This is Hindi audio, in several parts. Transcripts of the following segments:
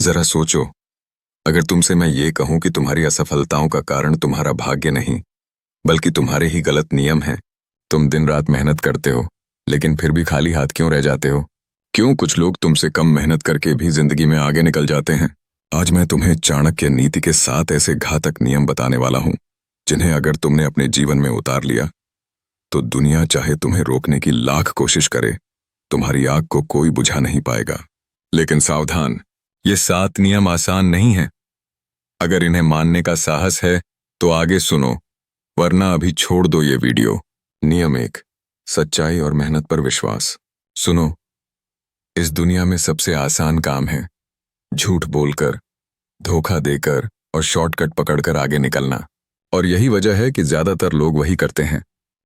जरा सोचो, अगर तुमसे मैं ये कहूं कि तुम्हारी असफलताओं का कारण तुम्हारा भाग्य नहीं, बल्कि तुम्हारे ही गलत नियम हैं। तुम दिन रात मेहनत करते हो, लेकिन फिर भी खाली हाथ क्यों रह जाते हो? क्यों कुछ लोग तुमसे कम मेहनत करके भी जिंदगी में आगे निकल जाते हैं? आज मैं तुम्हें चाणक्य नीति के 7 ऐसे घातक नियम बताने वाला हूं, जिन्हें अगर तुमने अपने जीवन में उतार लिया, तो दुनिया चाहे तुम्हें रोकने की लाख कोशिश करे, तुम्हारी आग को कोई बुझा नहीं पाएगा। लेकिन सावधान, ये 7 नियम आसान नहीं हैं। अगर इन्हें मानने का साहस है तो आगे सुनो, वरना अभी छोड़ दो ये वीडियो। नियम 1, सच्चाई और मेहनत पर विश्वास। सुनो, इस दुनिया में सबसे आसान काम है झूठ बोलकर, धोखा देकर और शॉर्टकट पकड़कर आगे निकलना। और यही वजह है कि ज्यादातर लोग वही करते हैं,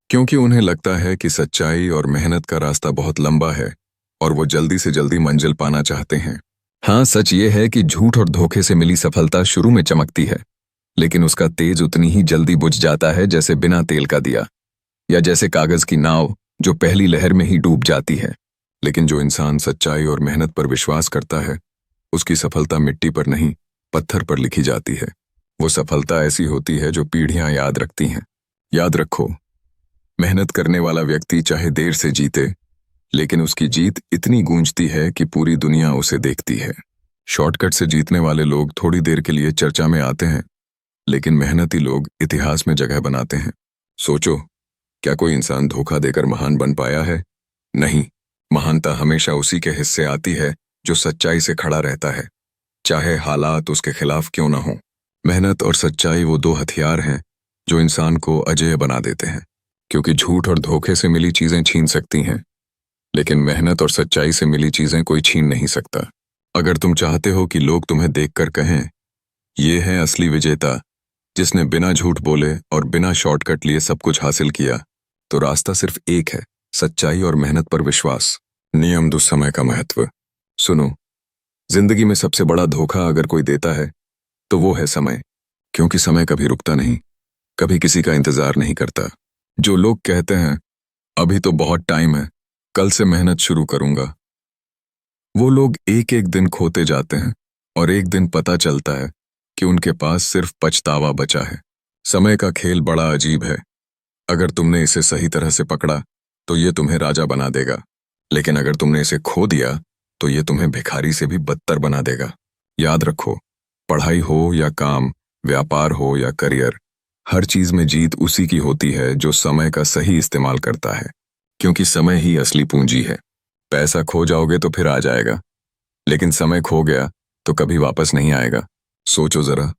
क्योंकि उन्हें लगता है कि सच्चाई और मेहनत का रास्ता बहुत लंबा है और वो जल्दी से जल्दी मंजिल पाना चाहते हैं। हाँ, सच ये है कि झूठ और धोखे से मिली सफलता शुरू में चमकती है, लेकिन उसका तेज उतनी ही जल्दी बुझ जाता है जैसे बिना तेल का दिया, या जैसे कागज की नाव जो पहली लहर में ही डूब जाती है। लेकिन जो इंसान सच्चाई और मेहनत पर विश्वास करता है, उसकी सफलता मिट्टी पर नहीं, पत्थर पर लिखी जाती है। वो सफलता ऐसी होती है जो पीढ़ियां याद रखती हैं। याद रखो, मेहनत करने वाला व्यक्ति चाहे देर से जीते, लेकिन उसकी जीत इतनी गूंजती है कि पूरी दुनिया उसे देखती है। शॉर्टकट से जीतने वाले लोग थोड़ी देर के लिए चर्चा में आते हैं, लेकिन मेहनती लोग इतिहास में जगह बनाते हैं। सोचो, क्या कोई इंसान धोखा देकर महान बन पाया है? नहीं, महानता हमेशा उसी के हिस्से आती है जो सच्चाई से खड़ा रहता है, चाहे हालात उसके खिलाफ क्यों ना हो। मेहनत और सच्चाई वो 2 हथियार हैं जो इंसान को अजेय बना देते हैं, क्योंकि झूठ और धोखे से मिली चीजें छीन सकती हैं, लेकिन मेहनत और सच्चाई से मिली चीजें कोई छीन नहीं सकता। अगर तुम चाहते हो कि लोग तुम्हें देखकर कहें, ये है असली विजेता जिसने बिना झूठ बोले और बिना शॉर्टकट लिए सब कुछ हासिल किया, तो रास्ता सिर्फ एक है, सच्चाई और मेहनत पर विश्वास। नियम 2, समय का महत्व। सुनो, जिंदगी में सबसे बड़ा धोखा अगर कोई देता है तो वो है समय, क्योंकि समय कभी रुकता नहीं, कभी किसी का इंतजार नहीं करता। जो लोग कहते हैं अभी तो बहुत टाइम है, कल से मेहनत शुरू करूंगा, वो लोग एक एक दिन खोते जाते हैं और एक दिन पता चलता है कि उनके पास सिर्फ पछतावा बचा है। समय का खेल बड़ा अजीब है। अगर तुमने इसे सही तरह से पकड़ा तो ये तुम्हें राजा बना देगा, लेकिन अगर तुमने इसे खो दिया तो ये तुम्हें भिखारी से भी बदतर बना देगा। याद रखो, पढ़ाई हो या काम, व्यापार हो या करियर, हर चीज में जीत उसी की होती है जो समय का सही इस्तेमाल करता है, क्योंकि समय ही असली पूंजी है। पैसा खो जाओगे तो फिर आ जाएगा, लेकिन समय खो गया तो कभी वापस नहीं आएगा। सोचो जरा,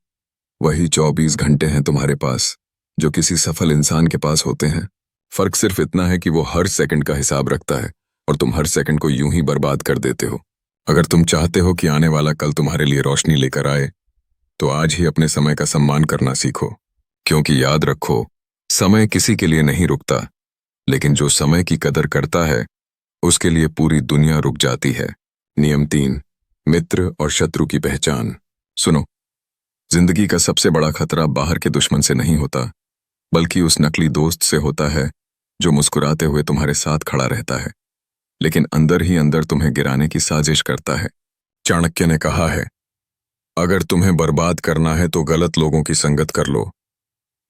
वही 24 घंटे हैं तुम्हारे पास जो किसी सफल इंसान के पास होते हैं। फर्क सिर्फ इतना है कि वो हर सेकंड का हिसाब रखता है और तुम हर सेकंड को यूं ही बर्बाद कर देते हो। अगर तुम चाहते हो कि आने वाला कल तुम्हारे लिए रोशनी लेकर आए, तो आज ही अपने समय का सम्मान करना सीखो, क्योंकि याद रखो, समय किसी के लिए नहीं रुकता, लेकिन जो समय की कदर करता है उसके लिए पूरी दुनिया रुक जाती है। नियम 3, मित्र और शत्रु की पहचान। सुनो, जिंदगी का सबसे बड़ा खतरा बाहर के दुश्मन से नहीं होता, बल्कि उस नकली दोस्त से होता है जो मुस्कुराते हुए तुम्हारे साथ खड़ा रहता है, लेकिन अंदर ही अंदर तुम्हें गिराने की साजिश करता है। चाणक्य ने कहा है, अगर तुम्हें बर्बाद करना है तो गलत लोगों की संगत कर लो,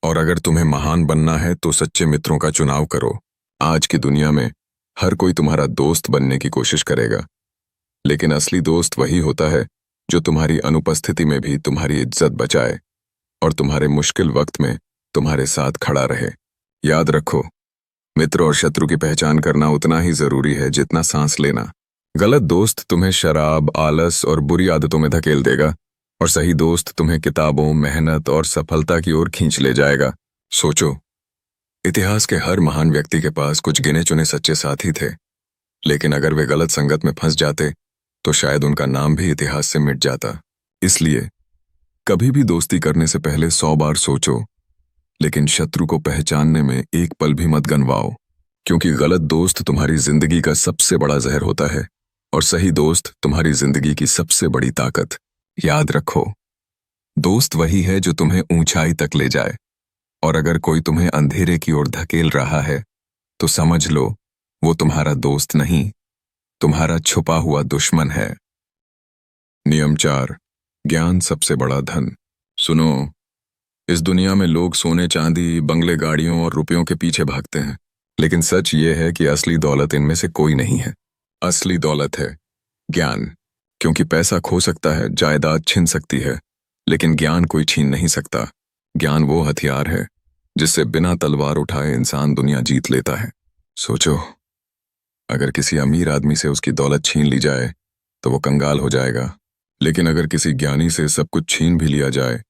और अगर तुम्हें महान बनना है तो सच्चे मित्रों का चुनाव करो। आज की दुनिया में हर कोई तुम्हारा दोस्त बनने की कोशिश करेगा, लेकिन असली दोस्त वही होता है जो तुम्हारी अनुपस्थिति में भी तुम्हारी इज्जत बचाए और तुम्हारे मुश्किल वक्त में तुम्हारे साथ खड़ा रहे। याद रखो, मित्र और शत्रु की पहचान करना उतना ही जरूरी है जितना सांस लेना। गलत दोस्त तुम्हें शराब, आलस और बुरी आदतों में धकेल देगा, और सही दोस्त तुम्हें किताबों, मेहनत और सफलता की ओर खींच ले जाएगा। सोचो, इतिहास के हर महान व्यक्ति के पास कुछ गिने चुने सच्चे साथी थे, लेकिन अगर वे गलत संगत में फंस जाते तो शायद उनका नाम भी इतिहास से मिट जाता। इसलिए कभी भी दोस्ती करने से पहले 100 बार सोचो, लेकिन शत्रु को पहचानने में एक पल भी मत गंवाओ, क्योंकि गलत दोस्त तुम्हारी जिंदगी का सबसे बड़ा जहर होता है और सही दोस्त तुम्हारी जिंदगी की सबसे बड़ी ताकत। याद रखो, दोस्त वही है जो तुम्हें ऊंचाई तक ले जाए, और अगर कोई तुम्हें अंधेरे की ओर धकेल रहा है तो समझ लो वो तुम्हारा दोस्त नहीं, तुम्हारा छुपा हुआ दुश्मन है। नियम 4, ज्ञान सबसे बड़ा धन। सुनो, इस दुनिया में लोग सोने चांदी बंगले गाड़ियों और रुपयों के पीछे भागते हैं, लेकिन सच ये है कि असली दौलत इनमें से कोई नहीं है। असली दौलत है ज्ञान। क्योंकि पैसा खो सकता है, जायदाद छिन सकती है, लेकिन ज्ञान कोई छीन नहीं सकता। ज्ञान वो हथियार है जिससे बिना तलवार उठाए इंसान दुनिया जीत लेता है। सोचो, अगर किसी अमीर आदमी से उसकी दौलत छीन ली जाए तो वो कंगाल हो जाएगा, लेकिन अगर किसी ज्ञानी से सब कुछ छीन भी लिया जाए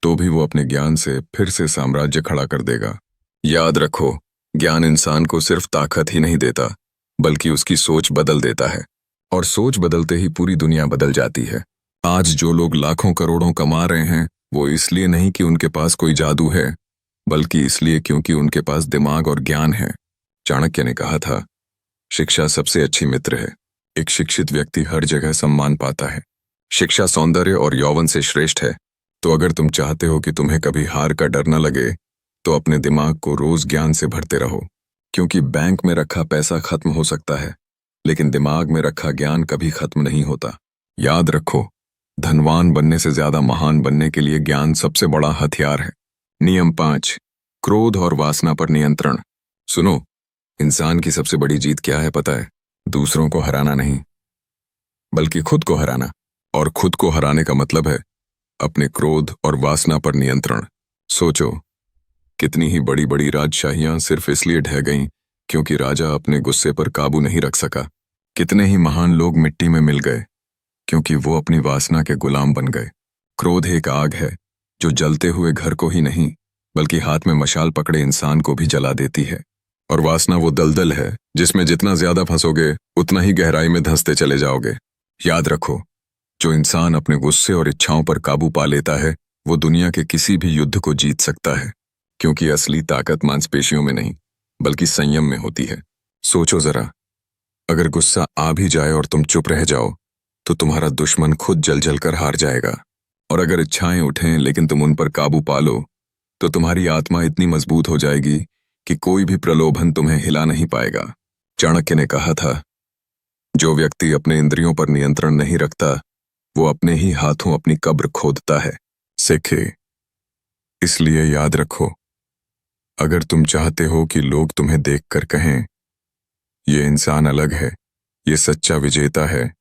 तो भी वो अपने ज्ञान से फिर से साम्राज्य खड़ा कर देगा। याद रखो, ज्ञान इंसान को सिर्फ ताकत ही नहीं देता, बल्कि उसकी सोच बदल देता है, और सोच बदलते ही पूरी दुनिया बदल जाती है। आज जो लोग लाखों करोड़ों कमा रहे हैं, वो इसलिए नहीं कि उनके पास कोई जादू है, बल्कि इसलिए क्योंकि उनके पास दिमाग और ज्ञान है। चाणक्य ने कहा था, शिक्षा सबसे अच्छी मित्र है। एक शिक्षित व्यक्ति हर जगह सम्मान पाता है। शिक्षा सौंदर्य और यौवन से श्रेष्ठ है। तो अगर तुम चाहते हो कि तुम्हें कभी हार का डर न लगे, तो अपने दिमाग को रोज ज्ञान से भरते रहो। क्योंकि बैंक में रखा पैसा खत्म हो सकता है, लेकिन दिमाग में रखा ज्ञान कभी खत्म नहीं होता। याद रखो, धनवान बनने से ज्यादा महान बनने के लिए ज्ञान सबसे बड़ा हथियार है। नियम 5, क्रोध और वासना पर नियंत्रण। सुनो, इंसान की सबसे बड़ी जीत क्या है पता है? दूसरों को हराना नहीं, बल्कि खुद को हराना। और खुद को हराने का मतलब है अपने क्रोध और वासना पर नियंत्रण। सोचो, कितनी ही बड़ी बड़ी राजशाहियां सिर्फ इसलिए ढह गईं क्योंकि राजा अपने गुस्से पर काबू नहीं रख सका। कितने ही महान लोग मिट्टी में मिल गए क्योंकि वो अपनी वासना के गुलाम बन गए। क्रोध एक आग है जो जलते हुए घर को ही नहीं, बल्कि हाथ में मशाल पकड़े इंसान को भी जला देती है। और वासना वो दलदल है जिसमें जितना ज्यादा फंसोगे उतना ही गहराई में धंसते चले जाओगे। याद रखो, जो इंसान अपने गुस्से और इच्छाओं पर काबू पा लेता है, वो दुनिया के किसी भी युद्ध को जीत सकता है। क्योंकि असली ताकत मांसपेशियों में नहीं, बल्कि संयम में होती है। सोचो जरा, अगर गुस्सा आ भी जाए और तुम चुप रह जाओ, तो तुम्हारा दुश्मन खुद जल जल कर हार जाएगा। और अगर इच्छाएं उठें लेकिन तुम उन पर काबू पा लो, तो तुम्हारी आत्मा इतनी मजबूत हो जाएगी कि कोई भी प्रलोभन तुम्हें हिला नहीं पाएगा। चाणक्य ने कहा था, जो व्यक्ति अपने इंद्रियों पर नियंत्रण नहीं रखता, वो अपने ही हाथों अपनी कब्र खोदता है। सीखे, इसलिए याद रखो, अगर तुम चाहते हो कि लोग तुम्हें देखकर कहें, ये इंसान अलग है, ये सच्चा विजेता है,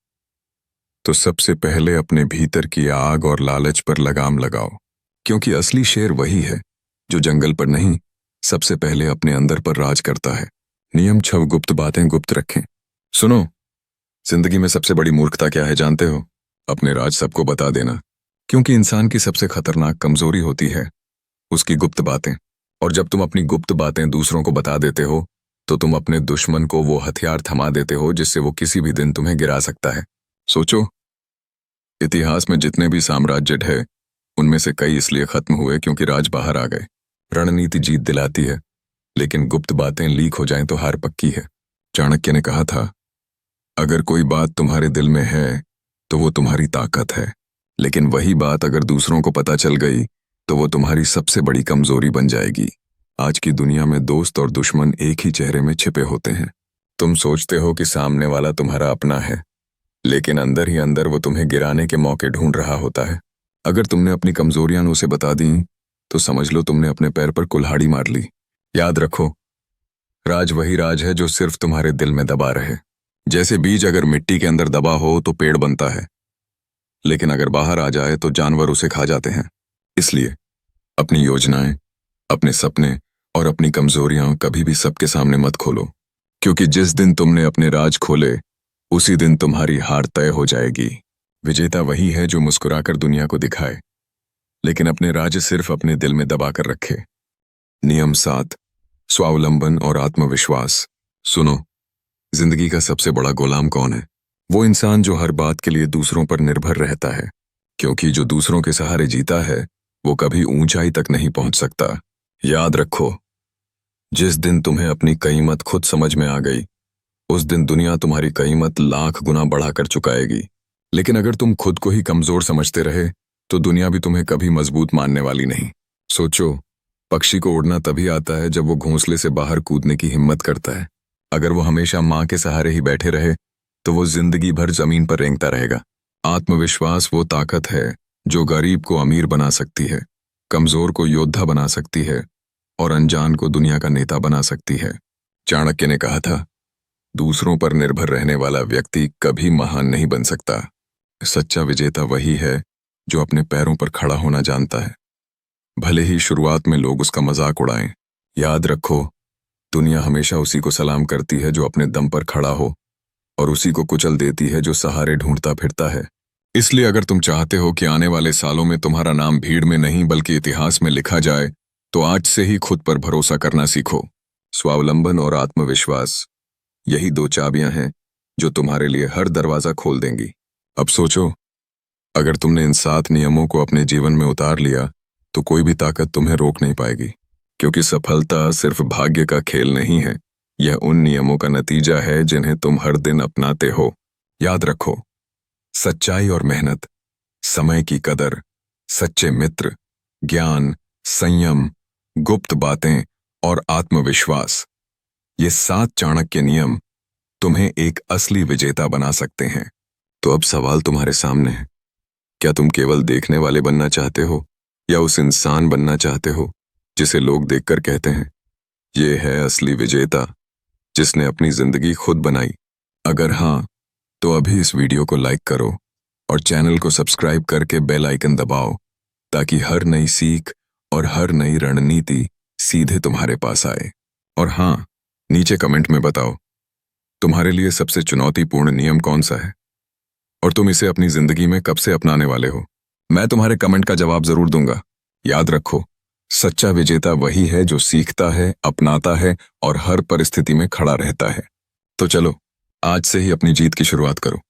तो सबसे पहले अपने भीतर की आग और लालच पर लगाम लगाओ। क्योंकि असली शेर वही है जो जंगल पर नहीं, सबसे पहले अपने अंदर पर राज करता है। नियम 6, गुप्त बातें गुप्त रखें। सुनो, जिंदगी में सबसे बड़ी मूर्खता क्या है जानते हो? अपने राज सबको बता देना। क्योंकि इंसान की सबसे खतरनाक कमजोरी होती है उसकी गुप्त बातें। और जब तुम अपनी गुप्त बातें दूसरों को बता देते हो, तो तुम अपने दुश्मन को वो हथियार थमा देते हो जिससे वो किसी भी दिन तुम्हें गिरा सकता है। सोचो, इतिहास में जितने भी साम्राज्य ढहे, उनमें से कई इसलिए खत्म हुए क्योंकि राज बाहर आ गए। रणनीति जीत दिलाती है, लेकिन गुप्त बातें लीक हो जाएं तो हार पक्की है। चाणक्य ने कहा था, अगर कोई बात तुम्हारे दिल में है तो वो तुम्हारी ताकत है, लेकिन वही बात अगर दूसरों को पता चल गई तो वो तुम्हारी सबसे बड़ी कमजोरी बन जाएगी। आज की दुनिया में दोस्त और दुश्मन एक ही चेहरे में छिपे होते हैं। तुम सोचते हो कि सामने वाला तुम्हारा अपना है, लेकिन अंदर ही अंदर वो तुम्हें गिराने के मौके ढूंढ रहा होता है। अगर तुमने अपनी कमजोरियां उसे बता दी, तो समझ लो तुमने अपने पैर पर कुल्हाड़ी मार ली। याद रखो, राज वही राज है जो सिर्फ तुम्हारे दिल में दबा रहे। जैसे बीज अगर मिट्टी के अंदर दबा हो तो पेड़ बनता है, लेकिन अगर बाहर आ जाए तो जानवर उसे खा जाते हैं। इसलिए अपनी योजनाएं, अपने सपने और अपनी कमजोरियां कभी भी सबके सामने मत खोलो, क्योंकि जिस दिन तुमने अपने राज खोले, उसी दिन तुम्हारी हार तय हो जाएगी। विजेता वही है जो मुस्कुराकर दुनिया को दिखाए, लेकिन अपने राज सिर्फ अपने दिल में दबा कर रखे। नियम 7, स्वावलंबन और आत्मविश्वास। सुनो, जिंदगी का सबसे बड़ा गुलाम कौन है? वो इंसान जो हर बात के लिए दूसरों पर निर्भर रहता है, क्योंकि जो दूसरों के सहारे जीता है वो कभी ऊंचाई तक नहीं पहुंच सकता। याद रखो, जिस दिन तुम्हें अपनी कीमत खुद समझ में आ गई, उस दिन दुनिया तुम्हारी कीमत लाख गुना बढ़ाकर चुकाएगी। लेकिन अगर तुम खुद को ही कमजोर समझते रहे, तो दुनिया भी तुम्हें कभी मजबूत मानने वाली नहीं। सोचो, पक्षी को उड़ना तभी आता है जब वो घोंसले से बाहर कूदने की हिम्मत करता है। अगर वो हमेशा माँ के सहारे ही बैठे रहे, तो वो जिंदगी भर जमीन पर रेंगता रहेगा। आत्मविश्वास वो ताकत है जो गरीब को अमीर बना सकती है, कमजोर को योद्धा बना सकती है और अनजान को दुनिया का नेता बना सकती है। चाणक्य ने कहा था, दूसरों पर निर्भर रहने वाला व्यक्ति कभी महान नहीं बन सकता। सच्चा विजेता वही है जो अपने पैरों पर खड़ा होना जानता है, भले ही शुरुआत में लोग उसका मजाक उड़ाएं। याद रखो, दुनिया हमेशा उसी को सलाम करती है जो अपने दम पर खड़ा हो, और उसी को कुचल देती है जो सहारे ढूंढता फिरता है। इसलिए अगर तुम चाहते हो कि आने वाले सालों में तुम्हारा नाम भीड़ में नहीं बल्कि इतिहास में लिखा जाए, तो आज से ही खुद पर भरोसा करना सीखो। स्वावलंबन और आत्मविश्वास, यही दो चाबियां हैं जो तुम्हारे लिए हर दरवाजा खोल देंगी। अब सोचो, अगर तुमने इन 7 नियमों को अपने जीवन में उतार लिया तो कोई भी ताकत तुम्हें रोक नहीं पाएगी, क्योंकि सफलता सिर्फ भाग्य का खेल नहीं है, यह उन नियमों का नतीजा है जिन्हें तुम हर दिन अपनाते हो। याद रखो, सच्चाई और मेहनत, समय की कदर, सच्चे मित्र, ज्ञान, संयम, गुप्त बातें और आत्मविश्वास, ये 7 चाणक्य नियम तुम्हें एक असली विजेता बना सकते हैं। तो अब सवाल तुम्हारे सामने है, क्या तुम केवल देखने वाले बनना चाहते हो या उस इंसान बनना चाहते हो जिसे लोग देखकर कहते हैं, ये है असली विजेता जिसने अपनी जिंदगी खुद बनाई? अगर हाँ, तो अभी इस वीडियो को लाइक करो और चैनल को सब्सक्राइब करके बेल आइकन दबाओ, ताकि हर नई सीख और हर नई रणनीति सीधे तुम्हारे पास आए। और हाँ, नीचे कमेंट में बताओ, तुम्हारे लिए सबसे चुनौतीपूर्ण नियम कौन सा है और तुम इसे अपनी जिंदगी में कब से अपनाने वाले हो? मैं तुम्हारे कमेंट का जवाब जरूर दूंगा। याद रखो, सच्चा विजेता वही है जो सीखता है, अपनाता है और हर परिस्थिति में खड़ा रहता है। तो चलो, आज से ही अपनी जीत की शुरुआत करो।